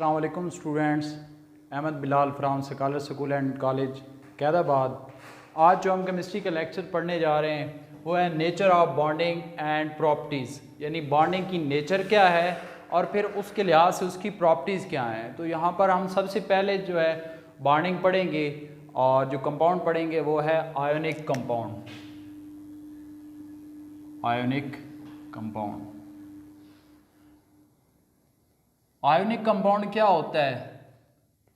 अस्सलाम वालेकुम students, Ahmad Bilal from scholar school and college Kaidabad. आज जो हम केमिस्ट्री का लेक्चर पढ़ने जा रहे हैं वो है nature of bonding and properties, यानी बॉन्डिंग की नेचर क्या है और फिर उसके लिहाज से उसकी प्रॉपर्टीज़ क्या हैं। तो यहाँ पर हम सबसे पहले जो है बॉन्डिंग पढ़ेंगे और जो कंपाउंड पढ़ेंगे वो है ionic compound. Ionic compound, ionic compound क्या होता है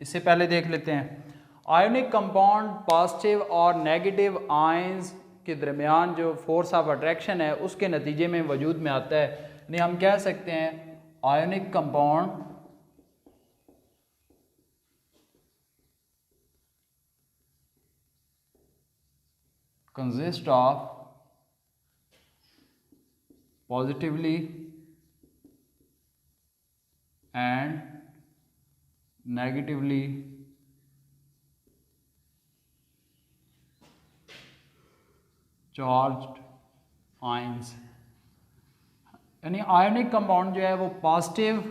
इससे पहले देख लेते हैं। आयोनिक कंपाउंड पॉजिटिव और नेगेटिव आयंस के दरमियान जो फोर्स ऑफ अट्रैक्शन है उसके नतीजे में वजूद में आता है। यानी हम कह सकते हैं ionic compound consist of positively and negatively charged ions. यानी आयोनिक कंपाउंड जो है वो पॉजिटिव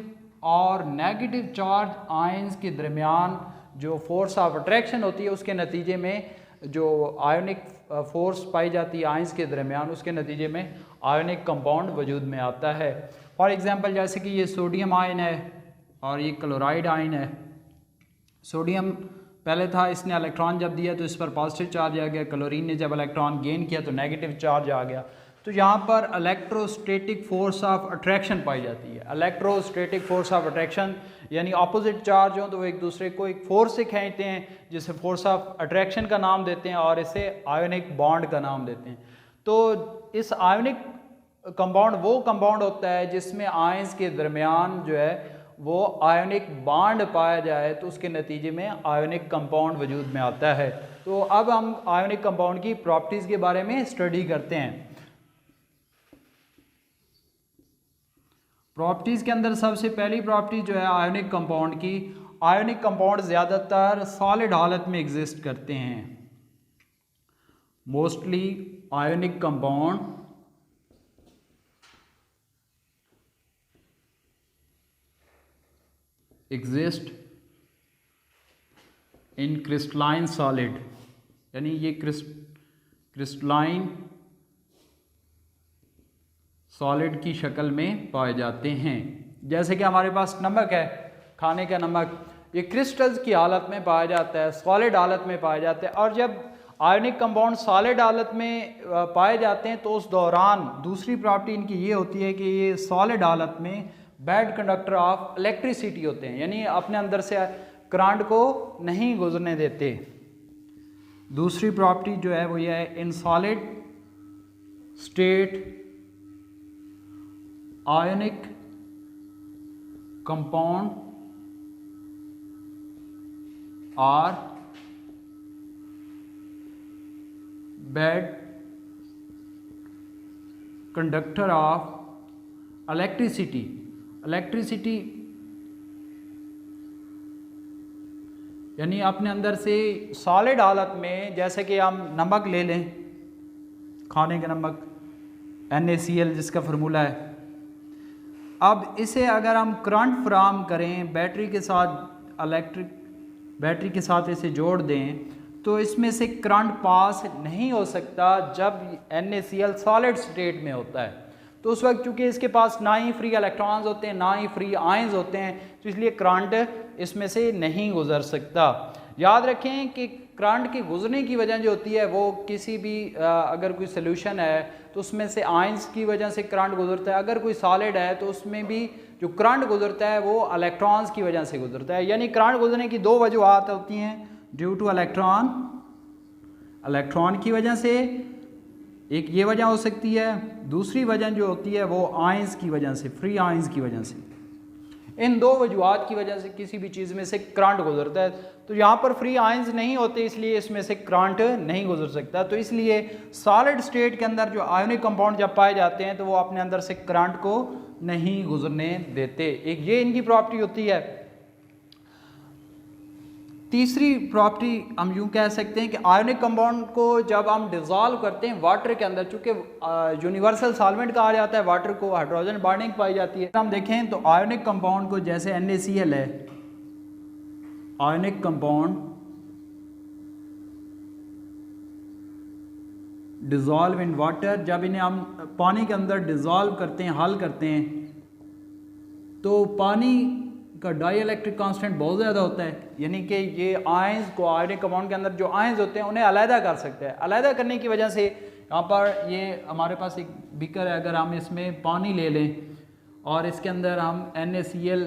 और नेगेटिव चार्ज आयंस के दरमियान जो फोर्स ऑफ अट्रैक्शन होती है उसके नतीजे में जो आयोनिक फोर्स पाई जाती है आयंस के दरमियान, उसके नतीजे में आयोनिक कंपाउंड वजूद में आता है। फॉर एग्जांपल जैसे कि ये सोडियम आयन है और ये क्लोराइड आयन है। सोडियम पहले था, इसने इलेक्ट्रॉन जब दिया तो इस पर पॉजिटिव चार्ज आ गया, क्लोरीन ने जब इलेक्ट्रॉन गेन किया तो नेगेटिव चार्ज आ गया। तो यहाँ पर इलेक्ट्रोस्टैटिक फोर्स ऑफ अट्रैक्शन पाई जाती है। इलेक्ट्रोस्टैटिक फोर्स ऑफ अट्रैक्शन यानी अपोजिट चार्ज हो तो वो एक दूसरे को एक फोर्स से खींचते हैं, जिसे फोर्स ऑफ अट्रैक्शन का नाम देते हैं और इसे आयोनिक बॉन्ड का नाम देते हैं। तो इस आयोनिक कंपाउंड वो कंपाउंड होता है जिसमें आयंस के दरमियान जो है वो आयोनिक बॉन्ड पाया जाए तो उसके नतीजे में आयोनिक कंपाउंड वजूद में आता है। तो अब हम आयोनिक कंपाउंड की प्रॉपर्टीज़ के बारे में स्टडी करते हैं। प्रॉपर्टीज़ के अंदर सबसे पहली प्रॉपर्टी जो है आयोनिक कंपाउंड की, आयोनिक कंपाउंड ज़्यादातर सॉलिड हालत में एग्जिस्ट करते हैं। Mostly ionic compound exist in crystalline solid, यानी ये क्रिस्टलाइन सॉलिड की शक्ल में पाए जाते हैं। जैसे कि हमारे पास नमक है, खाने का नमक, ये क्रिस्टल्स की हालत में पाया जाता है, सॉलिड हालत में पाया जाता है। और जब आयोनिक कंपाउंड सॉलिड हालत में पाए जाते हैं तो उस दौरान दूसरी प्रॉपर्टी इनकी ये होती है कि ये सॉलिड हालत में बैड कंडक्टर ऑफ इलेक्ट्रिसिटी होते हैं, यानी अपने अंदर से करंट को नहीं गुजरने देते। दूसरी प्रॉपर्टी जो है वो ये है in solid state ionic compound are bad conductor of electricity. Electricity यानी अपने अंदर से सॉलिड हालत में, जैसे कि हम नमक ले लें, खाने का नमक NaCl जिसका फार्मूला है। अब इसे अगर हम करंट फ्राहम करें बैटरी के साथ, बैटरी के साथ इसे जोड़ दें तो इसमें से करंट पास नहीं हो सकता जब NaCl सॉलिड स्टेट में होता है। तो उस वक्त चूँकि इसके पास ना ही फ्री इलेक्ट्रॉन्स होते हैं ना ही फ्री आयंस होते हैं, तो इसलिए करंट इसमें से नहीं गुजर सकता। याद रखें कि करंट के गुजरने की वजह जो होती है वो किसी भी अगर कोई सोल्यूशन है तो उसमें से आयंस की वजह से करंट गुजरता है, अगर कोई सॉलिड है तो उसमें भी जो करंट गुजरता है वो इलेक्ट्रॉन्स की वजह से गुजरता है। यानी करंट गुजरने की दो वजूहत होती हैं, ड्यू टू इलेक्ट्रॉन की वजह से एक ये वजह हो सकती है, दूसरी वजह जो होती है वो आयंस की वजह से, फ्री आयंस की वजह से। इन दो वजूहत की वजह से किसी भी चीज़ में से करंट गुजरता है। तो यहाँ पर फ्री आयंस नहीं होते इसलिए इसमें से करंट नहीं गुजर सकता। तो इसलिए सॉलिड स्टेट के अंदर जो आयोनिक कंपाउंड जब पाए जाते हैं तो वो अपने अंदर से करंट को नहीं गुजरने देते। एक ये इनकी प्रॉपर्टी होती है। तीसरी प्रॉपर्टी हम यूँ कह सकते हैं कि आयोनिक कंपाउंड को जब हम डिज़ोल्व करते हैं वाटर के अंदर, चूँकि यूनिवर्सल सॉल्वेंट कहा जाता है वाटर को, हाइड्रोजन बॉन्डिंग पाई जाती है। हम देखें तो आयोनिक कंपाउंड को जैसे NaCl है, ionic compound dissolve in water, जब इन्हें हम पानी के अंदर डिज़ोल्व करते हैं, हल करते हैं, तो पानी का डाई इलेक्ट्रिक कांस्टेंट बहुत ज़्यादा होता है, यानी कि ये आयंस को आयनिक कंपाउंड के अंदर जो आयंस होते हैं उन्हें अलहदा कर सकता है। अलहदा करने की वजह से यहाँ पर ये हमारे पास एक बीकर है, अगर हम इसमें पानी ले लें और इसके अंदर हम NaCl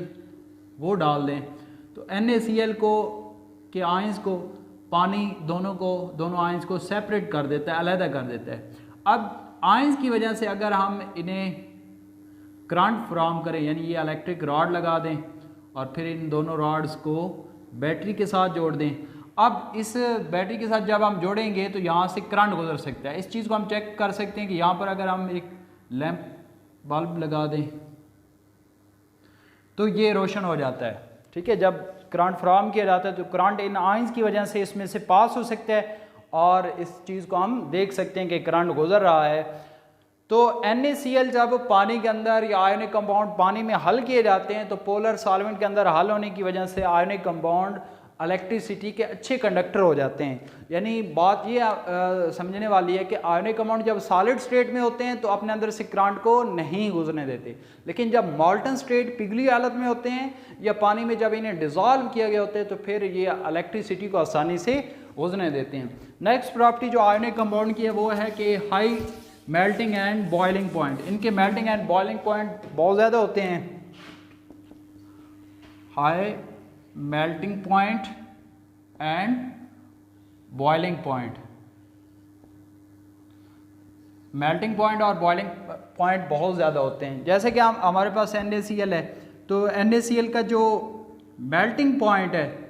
वो डाल दें, तो NaCl को के आयंस को पानी दोनों आयंस को सेपरेट कर देता है, अलहदा कर देता है। अब आयंस की वजह से अगर हम इन्हें करंट फ्राहम करें, यानी ये इलेक्ट्रिक रॉड लगा दें और फिर इन दोनों रॉड्स को बैटरी के साथ जोड़ दें, अब इस बैटरी के साथ जब हम जोड़ेंगे तो यहाँ से करंट गुजर सकता है। इस चीज़ को हम चेक कर सकते हैं कि यहाँ पर अगर हम एक लैंप बल्ब लगा दें तो ये रोशन हो जाता है, ठीक है। जब करंट फ्राहम किया जाता है तो करंट इन आयंस की वजह से इसमें से पास हो सकता है और इस चीज़ को हम देख सकते हैं कि करंट गुजर रहा है। तो NaCl जब पानी के अंदर या आयनिक कंपाउंड पानी में हल किए जाते हैं तो पोलर सॉल्वेंट के अंदर हल होने की वजह से आयनिक कंपाउंड इलेक्ट्रिसिटी के अच्छे कंडक्टर हो जाते हैं। यानी बात ये समझने वाली है कि आयनिक कंपाउंड जब सॉलिड स्टेट में होते हैं तो अपने अंदर से करंट को नहीं गुजरने देते, लेकिन जब मॉल्टन स्टेट पिघली हालत में होते हैं या पानी में जब इन्हें डिज़ोल्व किया गया होता है तो फिर ये इलेक्ट्रिसिटी को आसानी से गुजरने देते हैं। नेक्स्ट प्रॉपर्टी जो आयनिक कंपाउंड की है वो है कि high melting and boiling point. इनके मेल्टिंग एंड बॉइलिंग पॉइंट बहुत ज़्यादा होते हैं। High melting point and boiling point, melting point और बॉइलिंग पॉइंट बहुत ज़्यादा होते हैं। जैसे कि हम हमारे पास NaCl है, तो NaCl का जो मेल्टिंग पॉइंट है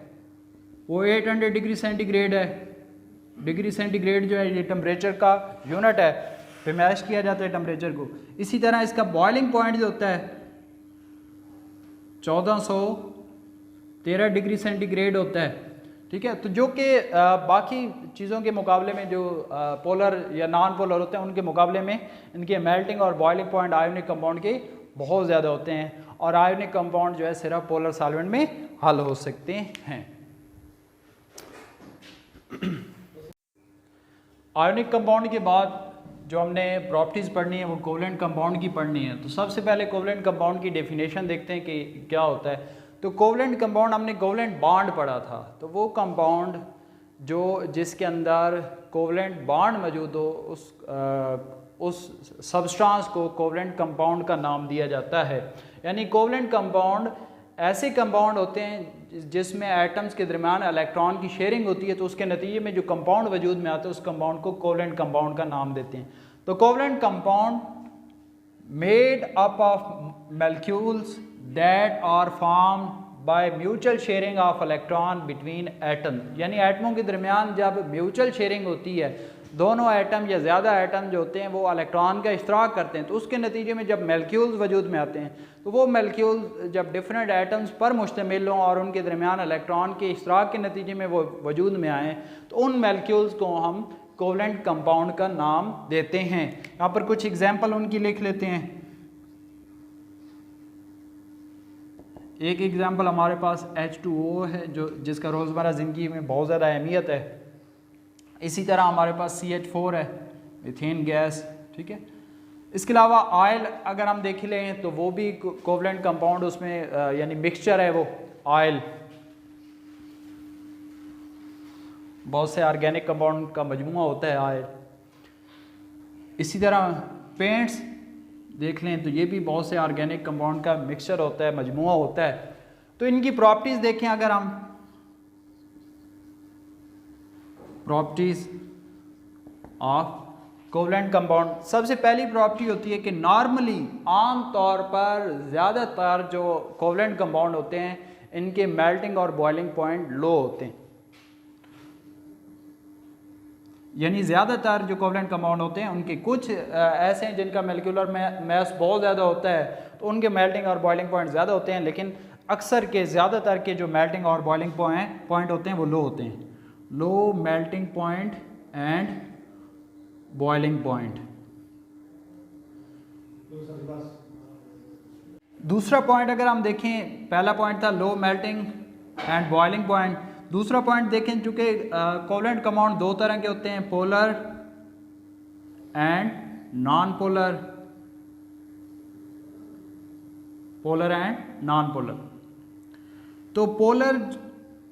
वो 800 डिग्री सेंटीग्रेड है। डिग्री सेंटीग्रेड जो है ये टेम्परेचर का यूनिट है, पे मैश किया जाता है टेम्परेचर को। इसी तरह इसका बॉइलिंग पॉइंट जो होता है 1413 डिग्री सेंटीग्रेड होता है, ठीक है। तो जो कि बाकी चीज़ों के मुकाबले में जो पोलर या नॉन पोलर होते हैं उनके मुकाबले में इनके मेल्टिंग और बॉइलिंग पॉइंट आयोनिक कंपाउंड के बहुत ज़्यादा होते हैं, और आयोनिक कंपाउंड जो है सिर्फ पोलर सॉल्वेंट में हल हो सकते हैं। आयोनिक कंपाउंड के बाद जो हमने प्रॉपर्टीज़ पढ़नी है वो कोवलेंट कंपाउंड की पढ़नी है। तो सबसे पहले कोवलेंट कंपाउंड की डेफिनेशन देखते हैं कि क्या होता है। तो कोवलेंट कंपाउंड हमने कोवलेंट बॉन्ड पढ़ा था, तो वो कंपाउंड जो जिसके अंदर कोवलेंट बॉन्ड मौजूद हो उस सब्सटेंस को कोवलेंट कंपाउंड का नाम दिया जाता है। यानी कोवलेंट कंपाउंड ऐसे कंपाउंड होते हैं जिसमें एटम्स के दरमियान इलेक्ट्रॉन की शेयरिंग होती है, तो उसके नतीजे में जो कंपाउंड वजूद में आता है उस कंपाउंड को कोवलेंट कंपाउंड का नाम देते हैं। तो covalent compound made up of molecules that are formed by mutual sharing of electron between atom, यानी एटमों के दरमियान जब म्यूचुअल शेयरिंग होती है, दोनों एटम या ज़्यादा एटम जो होते हैं वो इलेक्ट्रॉन का इश्तराक करते हैं, तो उसके नतीजे में जब मॉलिक्यूल्स वजूद में आते हैं तो वो मॉलिक्यूल्स जब डिफरेंट एटम्स पर मुश्तमिल हों और उनके दरमियान इलेक्ट्रॉन के इश्तराक के नतीजे में वो वजूद में आएँ, तो उन मॉलिक्यूल्स को हम कोवलेंट कंपाउंड का नाम देते हैं। यहाँ पर कुछ एग्जाम्पल उनकी लिख लेते हैं। एक एग्जाम्पल हमारे पास H2O है जो जिसका रोज़मर्रा ज़िंदगी में बहुत ज़्यादा अहमियत है। इसी तरह हमारे पास CH4 है, मीथेन गैस, ठीक है। इसके अलावा ऑयल अगर हम देख लें तो वो भी कोवलेंट कंपाउंड उसमें यानी मिक्सचर है वो ऑयल, बहुत से ऑर्गेनिक कंपाउंड का मजमूआ होता है ऑयल। इसी तरह पेंट्स देख लें तो ये भी बहुत से ऑर्गेनिक कंपाउंड का मिक्सचर होता है, मजमूआ होता है। तो इनकी प्रॉपर्टीज़ देखें, अगर हम प्रॉपर्टीज़ ऑफ कोवलेंट कंपाउंड, सबसे पहली प्रॉपर्टी होती है कि नॉर्मली आम तौर पर ज़्यादातर जो कोवलेंट कंपाउंड होते हैं इनके मेल्टिंग और बॉइलिंग पॉइंट लो होते हैं। यानी ज़्यादातर जो कोवलेंट कंपाउंड होते हैं उनके कुछ ऐसे हैं जिनका मोलिकुलर मास बहुत ज़्यादा होता है तो उनके मेल्टिंग और बॉइलिंग पॉइंट ज़्यादा होते हैं, लेकिन अक्सर के ज़्यादातर के जो मेल्टिंग और बॉइलिंग पॉइंट होते हैं वो लो होते हैं। Low melting point and boiling point. दूसरा पॉइंट अगर हम देखें, पहला पॉइंट था low melting and boiling point. दूसरा पॉइंट देखें, चूँकि कोवलेंट कंपाउंड दो तरह के होते हैं, polar and non polar, polar and non polar. तो पोलर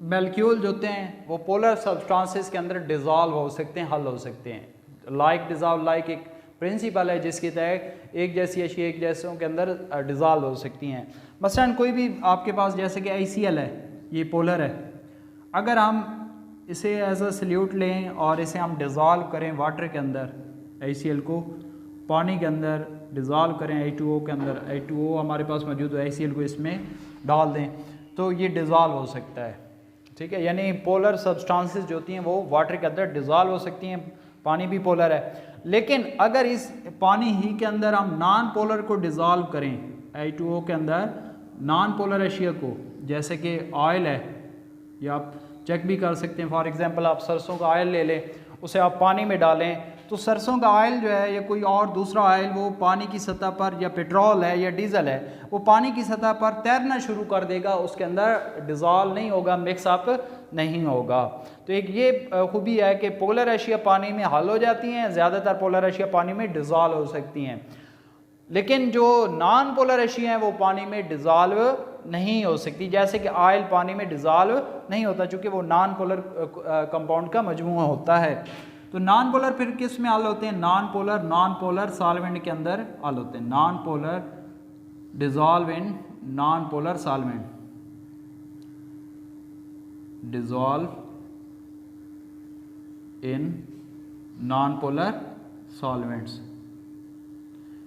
मॉलिक्यूल जो होते हैं वो पोलर सब्सटेंसेस के अंदर डिज़ोल्व हो सकते हैं, हल हो सकते हैं। लाइक डिज़ोल्व, लाइक एक प्रिंसिपल है जिसके तहत एक जैसी अशिया एक जैसों के अंदर डिज़ोल्व हो सकती हैं। मसलन कोई भी आपके पास जैसे कि ACL है, ये पोलर है, अगर हम इसे एज अ सल्यूट लें और इसे हम डिज़ोल्व करें वाटर के अंदर, ACL को पानी के अंदर डिज़ोल्व करें H2O के अंदर, H2O हमारे पास मौजूद है, ACL को इसमें डाल दें तो ये डिज़ोल्व हो सकता है। ठीक है, यानी पोलर सब्सटेंसेस जो होती हैं वो वाटर के अंदर डिज़ोल्व हो सकती हैं, पानी भी पोलर है। लेकिन अगर इस पानी ही के अंदर हम नॉन पोलर को डिज़ोल्व करें, H2O के अंदर नॉन पोलर अशिया को, जैसे कि ऑयल है, या आप चेक भी कर सकते हैं, फॉर एग्जांपल आप सरसों का ऑयल ले लें, उसे आप पानी में डालें तो सरसों का ऑयल जो है या कोई और दूसरा ऑयल वो पानी की सतह पर, या पेट्रोल है या डीजल है, वो पानी की सतह पर तैरना शुरू कर देगा, उसके अंदर डिज़ोल्व नहीं होगा, मिक्सअप नहीं होगा। तो एक ये खूबी है कि पोलर अशिया पानी में हल हो जाती हैं, ज़्यादातर पोलर अशिया पानी में डिज़ोल्व हो सकती हैं, लेकिन जो नॉन पोलर अशिया हैं वो पानी में डिज़ोल्व नहीं हो सकती, जैसे कि ऑयल पानी में डिज़ोल्व नहीं होता चूँकि वो नॉन पोलर कंपाउंड का मजमूआ होता है। तो नॉन पोलर फिर किस में हल होते हैं? नॉन पोलर सॉल्वेंट के अंदर हल होते हैं। Non polar dissolve in non polar solvent, dissolve in non polar solvents,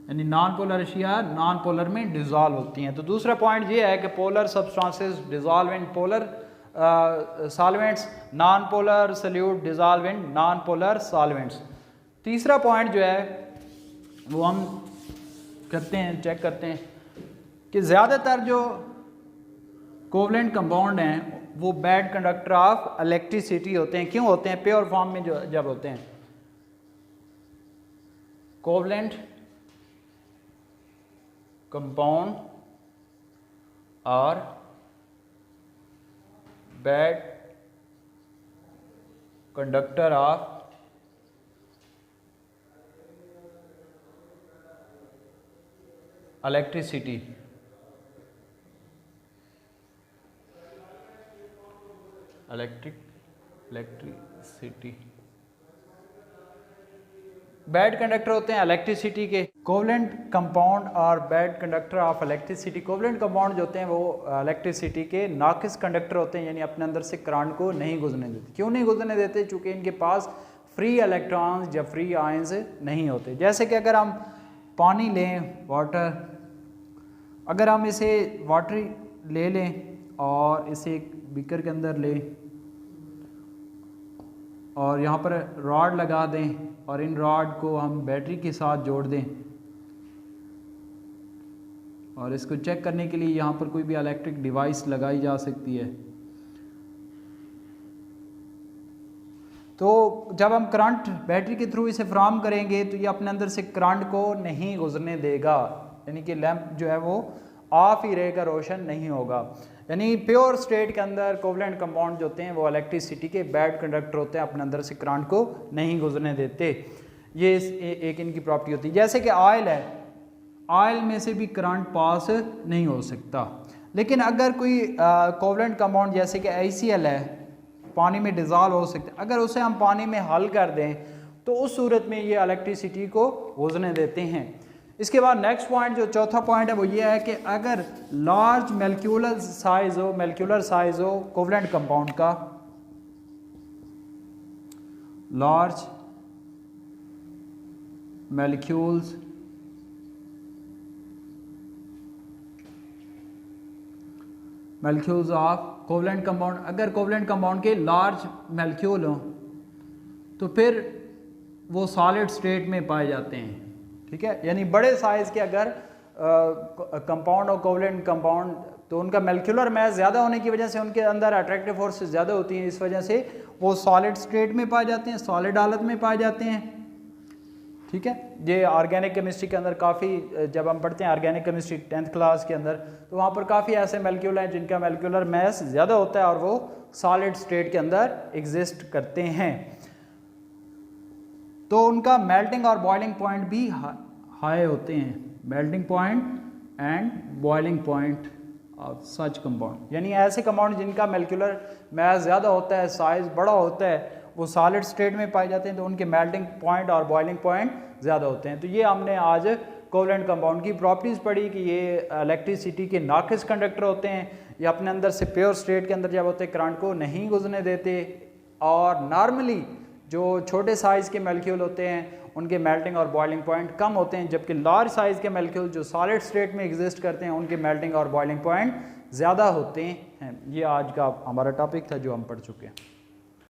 यानी नॉन पोलर अशिया नॉन पोलर में डिज़ोल्व होती हैं। तो दूसरा पॉइंट ये है कि polar substances dissolve in polar solvents, non polar solute dissolve in non polar solvents. तीसरा पॉइंट जो है वो हम करते हैं, चेक करते हैं कि ज़्यादातर जो कोवलेंट कंपाउंड हैं वो बैड कंडक्टर ऑफ इलेक्ट्रिसिटी होते हैं। क्यों होते हैं? प्योर फॉर्म में जो जब होते हैं कोवलेंट कंपाउंड और bad conductor of electricity. Electricity bad conductor होते हैं इलेक्ट्रिसिटी के। कोवलेंट कंपाउंड और bad conductor of electricity, covalent compound जो होते हैं वो इलेक्ट्रिसिटी के नाकिस कंडक्टर होते हैं, यानी अपने अंदर से करंट को नहीं गुजरने देते। क्यों नहीं गुजरने देते? चूँकि इनके पास फ्री इलेक्ट्रॉन्स या फ्री आयंस नहीं होते। जैसे कि अगर हम पानी लें, वाटर, अगर हम इसे वाटर ले लें और इसे एक बीकर के अंदर लें और यहाँ पर रॉड लगा दें और इन रॉड को हम बैटरी के साथ जोड़ दें और इसको चेक करने के लिए यहाँ पर कोई भी इलेक्ट्रिक डिवाइस लगाई जा सकती है। तो जब हम करंट बैटरी के थ्रू इसे फ्राहम करेंगे तो ये अपने अंदर से करंट को नहीं गुजरने देगा, यानी कि लैंप जो है वो ऑफ ही रहेगा, रोशन नहीं होगा। यानी प्योर स्टेट के अंदर कोवलेंट कंपाउंड जो होते हैं वो इलेक्ट्रिसिटी के बैड कंडक्टर होते हैं, अपने अंदर से करंट को नहीं गुजरने देते। ये एक इनकी प्रॉपर्टी होती है। जैसे कि ऑयल है, ऑयल में से भी करंट पास नहीं हो सकता, लेकिन अगर कोई कोवलेंट कंपाउंड जैसे कि ACL है पानी में डिज़ोल्व हो सकता है, अगर उसे हम पानी में हल कर दें तो उस सूरत में ये इलेक्ट्रिसिटी को गुजरने देते हैं। इसके बाद नेक्स्ट पॉइंट जो चौथा पॉइंट है वो ये है कि अगर लार्ज मॉलिक्यूलर साइज हो कोवलेंट कंपाउंड का, large molecules of covalent compound, अगर कोवलेंट कंपाउंड के लार्ज मॉलिक्यूल हों तो फिर वो सॉलिड स्टेट में पाए जाते हैं। ठीक है, यानी बड़े साइज़ के अगर कंपाउंड और कोवलेंट कंपाउंड, तो उनका मॉलिक्यूलर मास ज़्यादा होने की वजह से उनके अंदर अट्रैक्टिव फोर्स ज़्यादा होती हैं, इस वजह से वो सॉलिड स्टेट में पाए जाते हैं, सॉलिड हालत में पाए जाते हैं। ठीक है। ये ऑर्गेनिक केमिस्ट्री के अंदर काफ़ी, जब हम पढ़ते हैं ऑर्गेनिक केमिस्ट्री 10th क्लास के अंदर, तो वहाँ पर काफ़ी ऐसे मॉलिक्यूल हैं जिनका मॉलिक्यूलर मास ज़्यादा होता है और वो सॉलिड स्टेट के अंदर एग्जिस्ट करते हैं, तो उनका मेल्टिंग और बॉइलिंग पॉइंट भी हाई होते हैं। Melting point and boiling point of such compound, यानी ऐसे कंपाउंड जिनका मॉलिक्यूलर मास ज़्यादा होता है, साइज़ बड़ा होता है, वो सॉलिड स्टेट में पाए जाते हैं, तो उनके मेल्टिंग पॉइंट और बॉइलिंग पॉइंट ज़्यादा होते हैं। तो ये हमने आज कोवलेंट कंपाउंड की प्रॉपर्टीज़ पढ़ी कि ये इलेक्ट्रिसिटी के नाकिस कंडक्टर होते हैं, ये अपने अंदर से प्योर स्टेट के अंदर जब होते हैं करंट को नहीं गुजरने देते, और नॉर्मली जो छोटे साइज़ के मॉलिक्यूल होते हैं उनके मेल्टिंग और बॉइलिंग पॉइंट कम होते हैं, जबकि लार्ज साइज़ के मॉलिक्यूल जो सॉलिड स्टेट में एग्जिस्ट करते हैं उनके मेल्टिंग और बॉइलिंग पॉइंट ज़्यादा होते हैं। ये आज का हमारा टॉपिक था जो हम पढ़ चुके हैं।